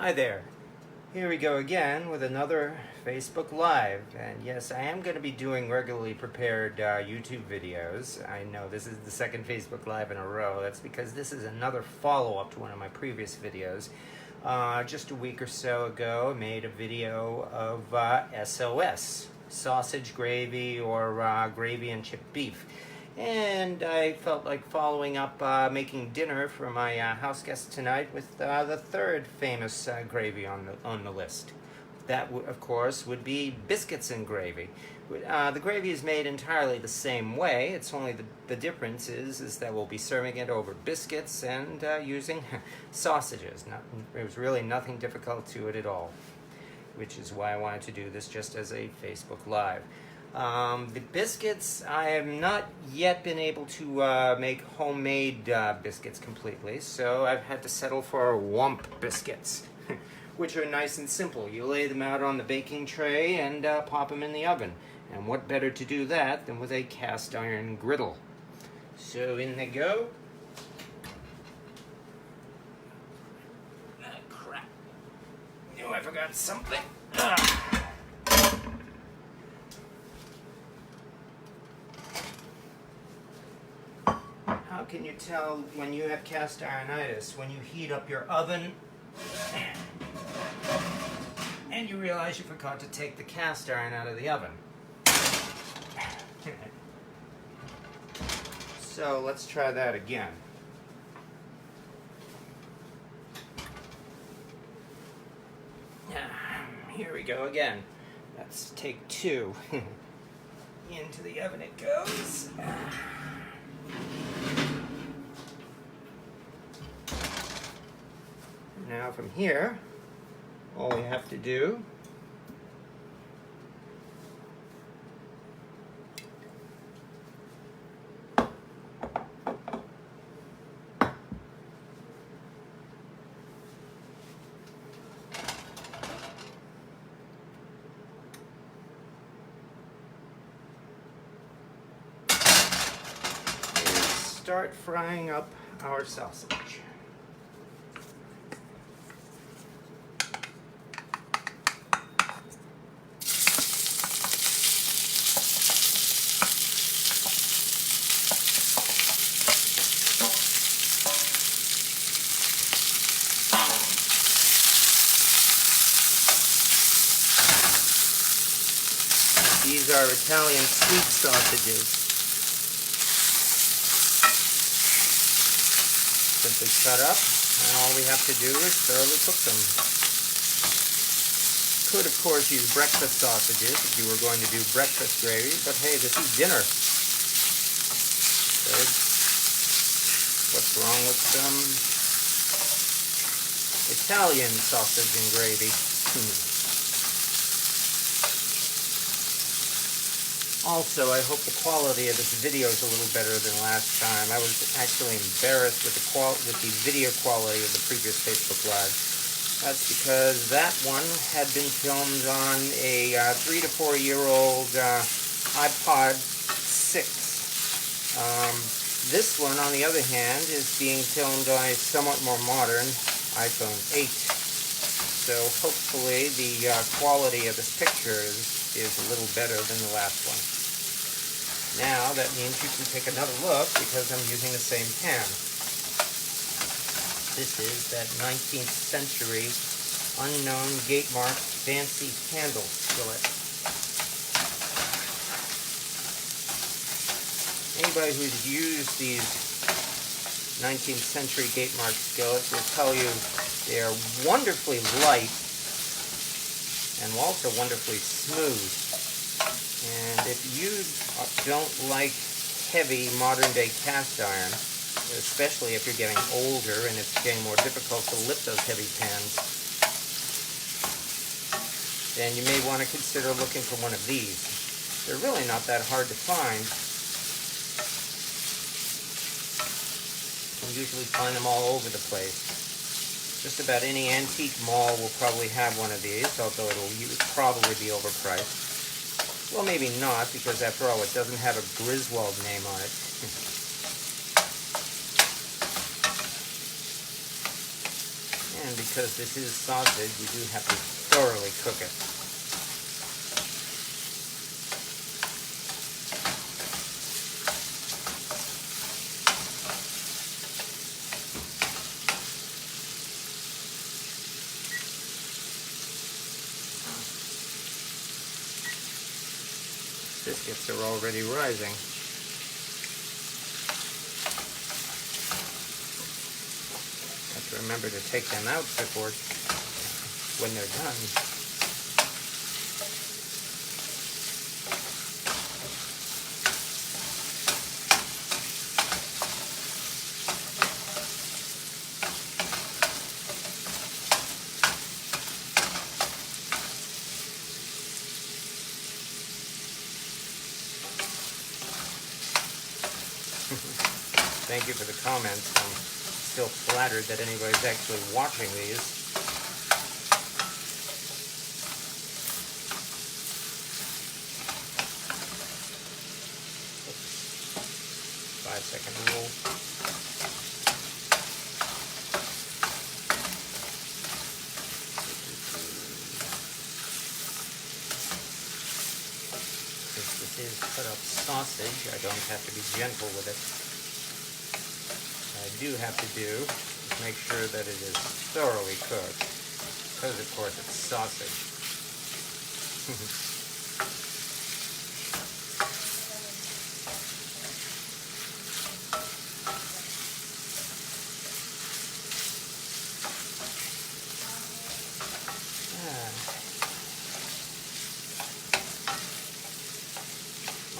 Hi there. Here we go again with another Facebook Live. And yes, I am going to be doing regularly prepared YouTube videos. I know this is the second Facebook Live in a row. That's because this is another follow-up to one of my previous videos. Just a week or so ago, I made a video of SOS, sausage gravy or gravy and chipped beef. And I felt like following up making dinner for my house guests tonight with the third famous gravy on the list. That, of course, would be biscuits and gravy. The gravy is made entirely the same way. It's only the difference is that we'll be serving it over biscuits and using sausages. There was really nothing difficult to it at all, which is why I wanted to do this just as a Facebook Live. The biscuits, I have not yet been able to make homemade biscuits completely, so I've had to settle for Wump biscuits, which are nice and simple. You lay them out on the baking tray and pop them in the oven. And what better to do that than with a cast iron griddle? So in they go. Ah, crap. Knew I forgot something. How can you tell when you have cast ironitis? When you heat up your oven and you realize you forgot to take the cast iron out of the oven. So let's try that again. Here we go again. Let's take two. Into the oven it goes. Now from here, all we have to do is start frying up our sausage. These are Italian sweet sausages. Simply cut up, and all we have to do is thoroughly cook them. Could, of course, use breakfast sausages if you were going to do breakfast gravy, but hey, this is dinner. So, what's wrong with some Italian sausage and gravy? Also, I hope the quality of this video is a little better than last time. I was actually embarrassed with the video quality of the previous Facebook Live. That's because that one had been filmed on a 3 to 4 year old iPod 6. This one, on the other hand, is being filmed on a somewhat more modern iPhone 8. So hopefully the quality of this picture is a little better than the last one. Now that means you can take another look because I'm using the same pan. This is that 19th century unknown gate mark fancy candle skillet. Anybody who's used these 19th century gate mark skillets will tell you they are wonderfully light and also wonderfully smooth. And if you don't like heavy modern-day cast iron, especially if you're getting older and it's getting more difficult to lift those heavy pans, then you may want to consider looking for one of these. They're really not that hard to find. You can usually find them all over the place. Just about any antique mall will probably have one of these, although it'll probably be overpriced. Well, maybe not, because after all, it doesn't have a Griswold name on it. And because this is sausage, you do have to thoroughly cook it. Biscuits are already rising. Have to remember to take them out before when they're done. Thank you for the comments. I'm still flattered that anybody's actually watching these. 5-second rule. Since this is cut up sausage, I don't have to be gentle with it. I do have to do is make sure that it is thoroughly cooked, because of course it's sausage.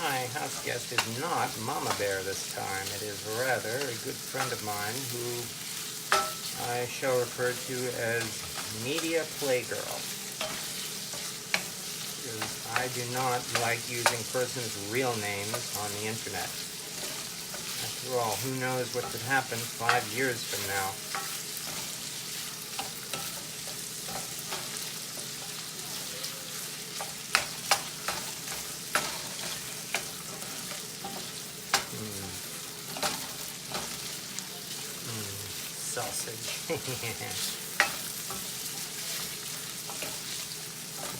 My house guest is not Mama Bear this time. It is rather a good friend of mine who I shall refer to as Media Playgirl. Because I do not like using persons' real names on the internet. After all, who knows what could happen 5 years from now. Sausage.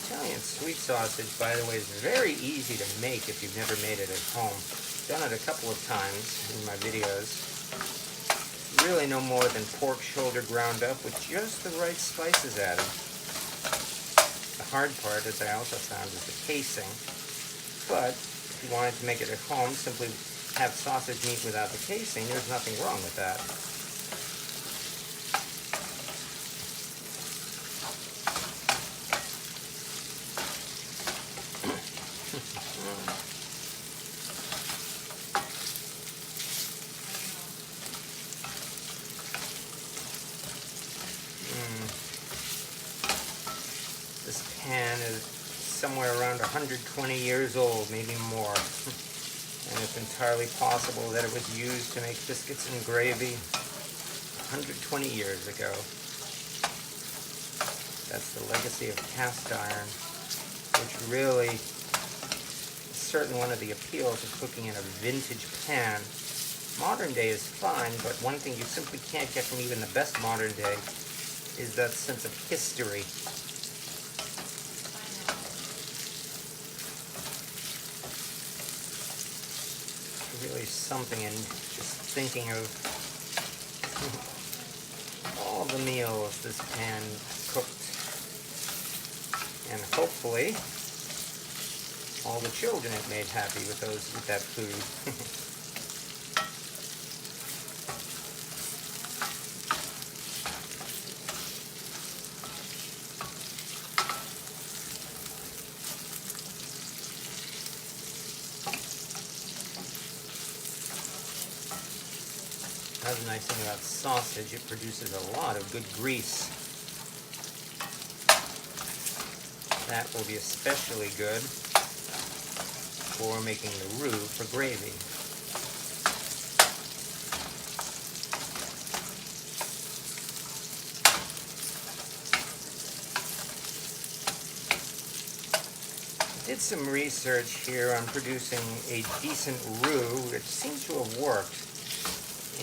Italian sweet sausage, by the way, is very easy to make if you've never made it at home. Done it a couple of times in my videos. Really no more than pork shoulder ground up with just the right spices added. The hard part, as I also found, is the casing. But if you wanted to make it at home, simply have sausage meat without the casing. There's nothing wrong with that. This pan is somewhere around 120 years old, maybe more. And it's entirely possible that it was used to make biscuits and gravy 120 years ago. That's the legacy of cast iron, which really is certainly one of the appeals of cooking in a vintage pan. Modern day is fine, but one thing you simply can't get from even the best modern day is that sense of history. Really something in just thinking of all the meals this pan cooked, and hopefully all the children it made happy with that food. That's the nice thing about sausage, it produces a lot of good grease. That will be especially good for making the roux for gravy. I did some research here on producing a decent roux. It seems to have worked.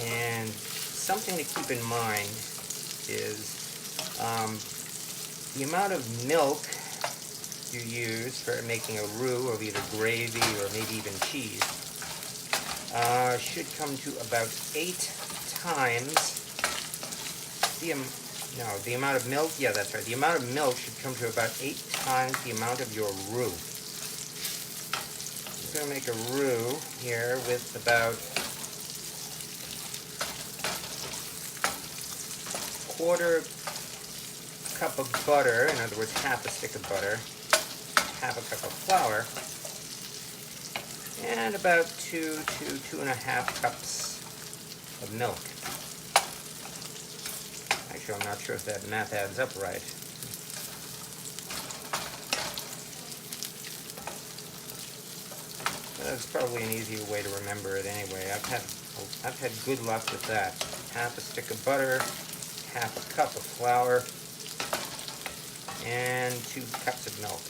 And something to keep in mind is The amount of milk you use for making a roux of either gravy or maybe even cheese should come to about 8 times the amount of milk, yeah, that's right. The amount of milk should come to about 8 times the amount of your roux. I'm going to make a roux here with about quarter cup of butter, in other words, half a stick of butter, half a cup of flour, and about 2 to 2.5 cups of milk. Actually, I'm not sure if that math adds up right. That's probably an easier way to remember it anyway. I've had good luck with that. Half a stick of butter, half a cup of flour, and 2 cups of milk.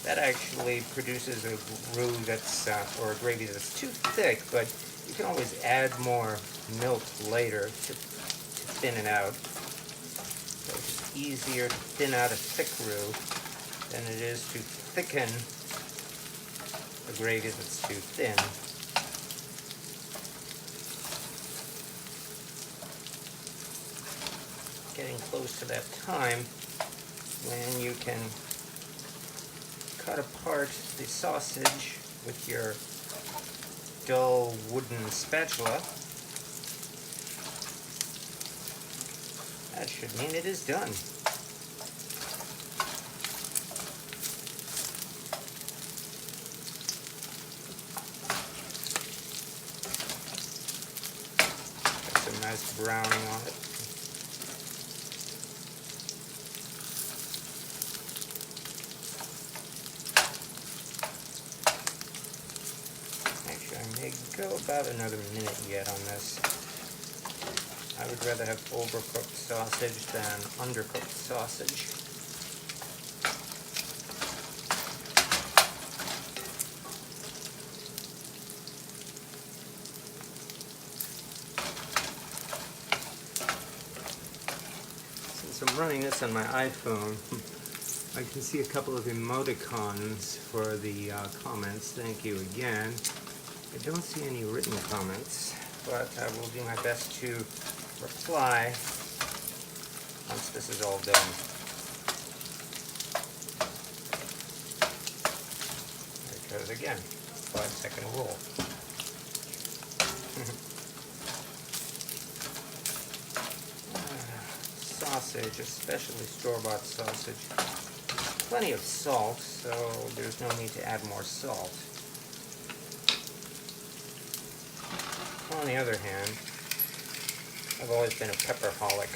That actually produces a roux that's, or a gravy that's too thick, but you can always add more milk later to thin it out. So it's easier to thin out a thick roux than it is to thicken a gravy that's too thin. Getting close to that time when you can cut apart the sausage with your dull wooden spatula. That should mean it is done. Got some nice browning on it. Actually, I may go about another minute yet on this. I would rather have overcooked sausage than undercooked sausage. Since I'm running this on my iPhone, I can see a couple of emoticons for the comments. Thank you again. I don't see any written comments, but I will do my best to reply once this is all done. There it goes again. 5-second rule. Sausage, especially store-bought sausage, plenty of salt, so there's no need to add more salt. On the other hand, I've always been a pepperholic.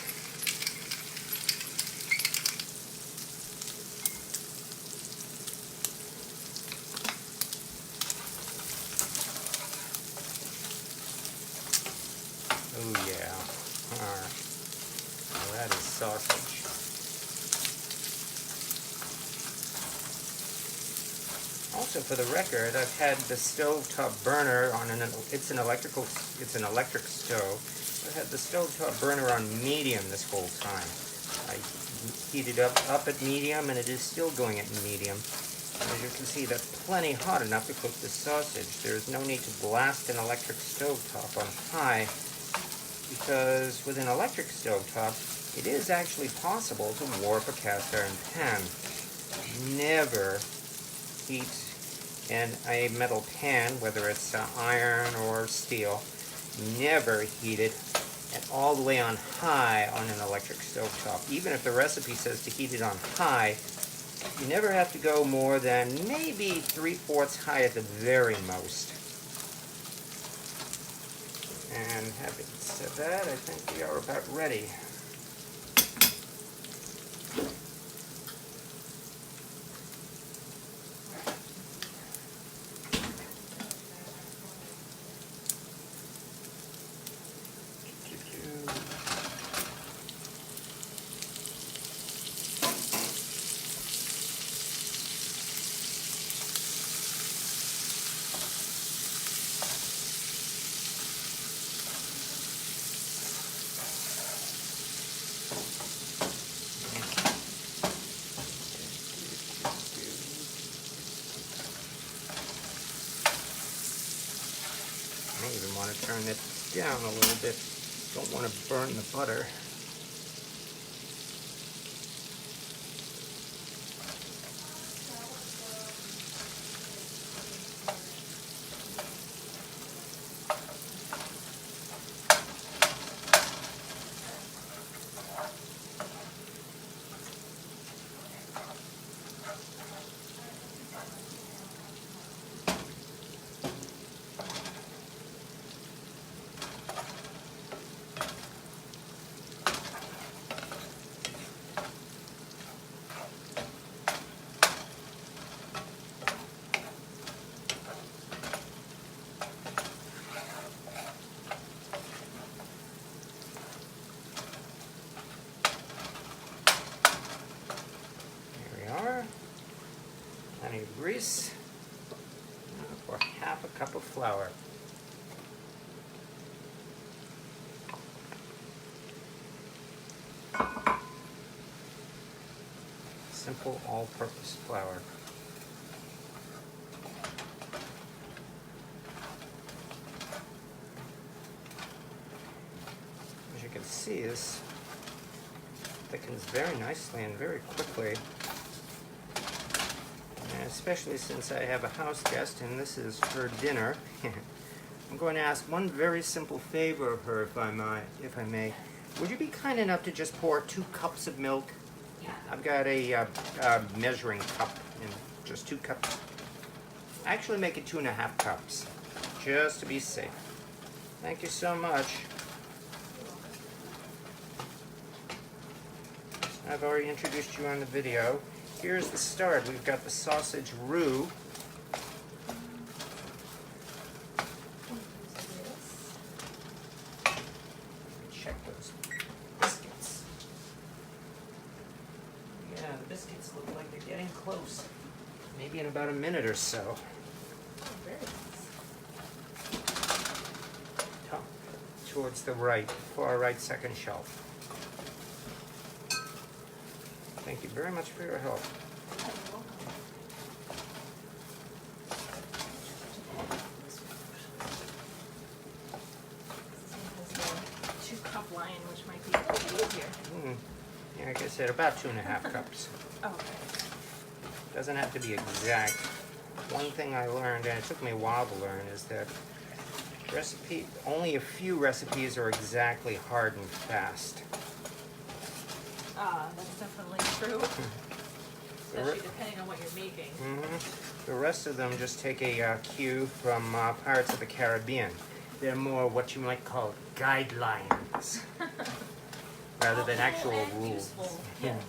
Oh yeah. Well, that is sausage. Also, for the record, I've had the stovetop burner on it's an electric stove. I've had the stovetop burner on medium this whole time. I heated up at medium, and it is still going at medium. And as you can see, that's plenty hot enough to cook the sausage. There's no need to blast an electric stovetop on high, because with an electric stovetop, it is actually possible to warp a cast iron pan. Never heat in a metal pan, whether it's iron or steel, never heat it at all the way on high on an electric stovetop. Even if the recipe says to heat it on high, you never have to go more than maybe 3/4 high at the very most. And having said that, I think we are about ready. it down a little bit. Don't want to burn the butter. Plenty of grease, for half a cup of flour. Simple all-purpose flour. As you can see, this thickens very nicely and very quickly. Especially since I have a house guest and this is for dinner. I'm going to ask one very simple favor of her, if I may. Would you be kind enough to just pour 2 cups of milk? Yeah. I've got a measuring cup and just 2 cups. Actually make it 2.5 cups, just to be safe. Thank you so much. I've already introduced you on the video. Here's the start. We've got the sausage roux. Check those biscuits. Yeah, the biscuits look like they're getting close. Maybe in about a minute or so. Towards the right, far right second shelf. Thank you very much for your help. This one has the 2-cup line, which might be a little easier. Yeah, like I said, about 2.5 cups. Oh, okay. Doesn't have to be exact. One thing I learned, and it took me a while to learn, is that only a few recipes are exactly hard and fast. That's definitely true. Especially depending on what you're making. The rest of them just take a cue from Pirates of the Caribbean. They're more what you might call guidelines, rather than actual rules. Useful. Yes.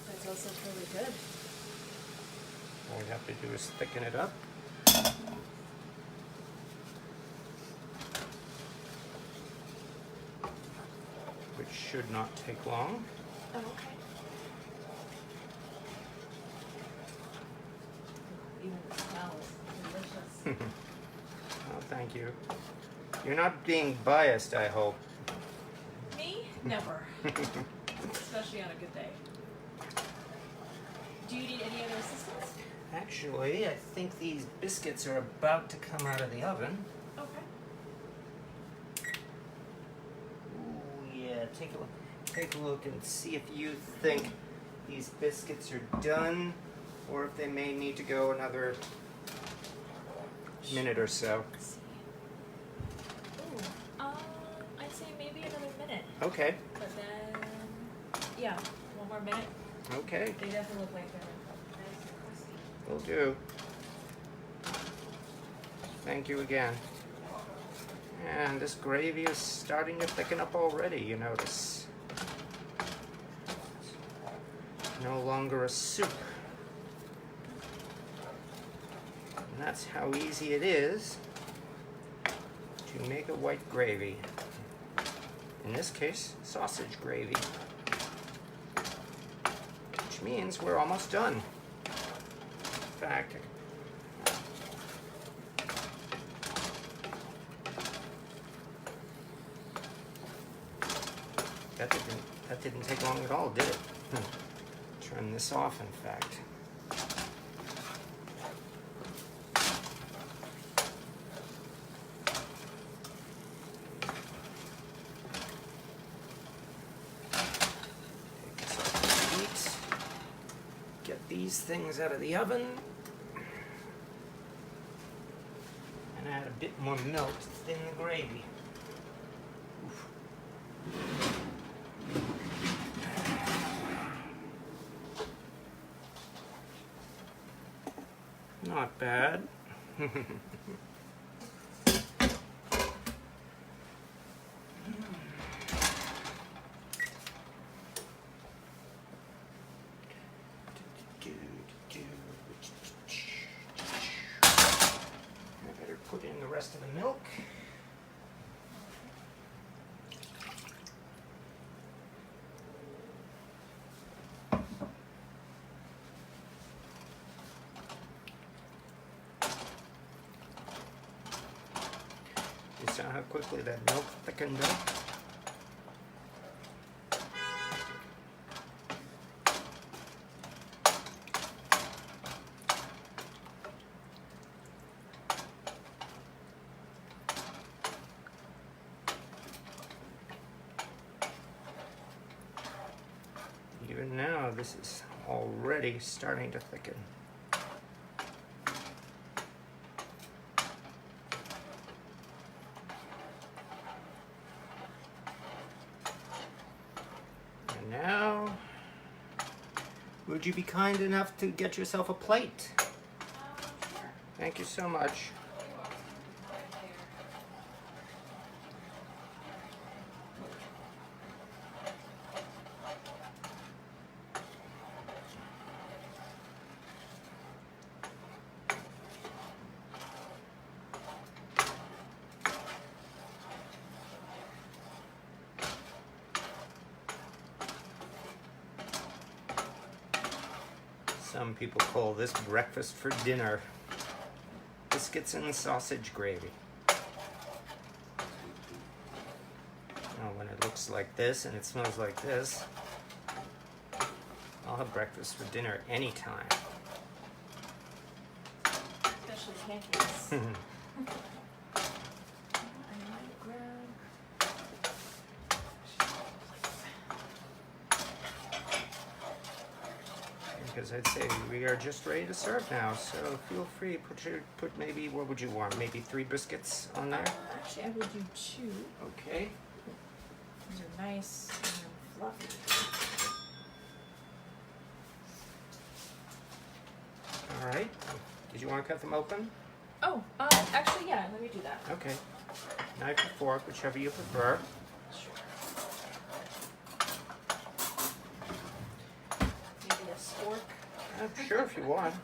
That's also really good. All we have to do is thicken it up. Which should not take long. Oh, okay. Even the smell is delicious. Oh, thank you. You're not being biased, I hope. Me? Never. Especially on a good day. Do you need any other assistance? Actually, I think these biscuits are about to come out of the oven. Okay. Ooh, yeah, take a look and see if you think these biscuits are done, or if they may need to go another minute or so. Let's see. Ooh, I'd say maybe another minute. Okay. But then, yeah, 1 more minute. Okay. They definitely look like they're nice and crusty. Will do. Thank you again. And this gravy is starting to thicken up already, you notice. It's no longer a soup. And that's how easy it is to make a white gravy. In this case, sausage gravy. Which means we're almost done. In fact, that didn't take long at all, did it? Turn this off, in fact. Take this off the heat. Get these things out of the oven. And add a bit more milk to thin the gravy. Oof. Not bad. I better put in the rest of the milk. You saw how quickly that milk thickened up? Even now, this is already starting to thicken. And now, would you be kind enough to get yourself a plate? Sure. Thank you so much. You're welcome. Right there. Some people call this breakfast for dinner. Biscuits and sausage gravy. Now, when it looks like this and it smells like this, I'll have breakfast for dinner anytime. Especially pancakes. I might grab. Because I'd say we are just ready to serve now, so feel free, put maybe, what would you want? Maybe 3 biscuits on there? Actually, I would do 2. Okay. These are nice and fluffy. All right. Did you want to cut them open? Oh, actually, yeah. Let me do that. Okay. Knife or fork, whichever you prefer. Sure. Maybe a spork. Sure, if you want.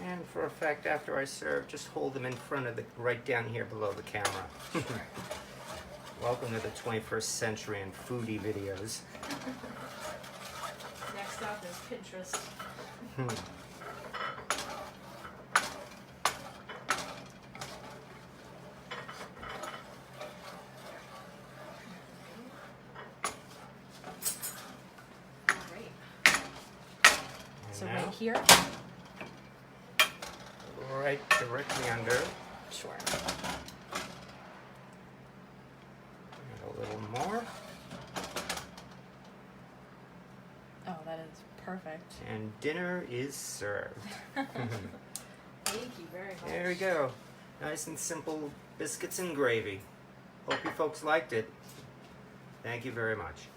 And for a fact, after I serve, just hold them in front of the, right down here below the camera. Welcome to the 21st century and foodie videos. Next up is Pinterest. Great. So now, right here. right directly under. Sure. And a little more. Oh, that is perfect. And dinner is served. Thank you very much. There we go. Nice and simple biscuits and gravy. Hope you folks liked it. Thank you very much.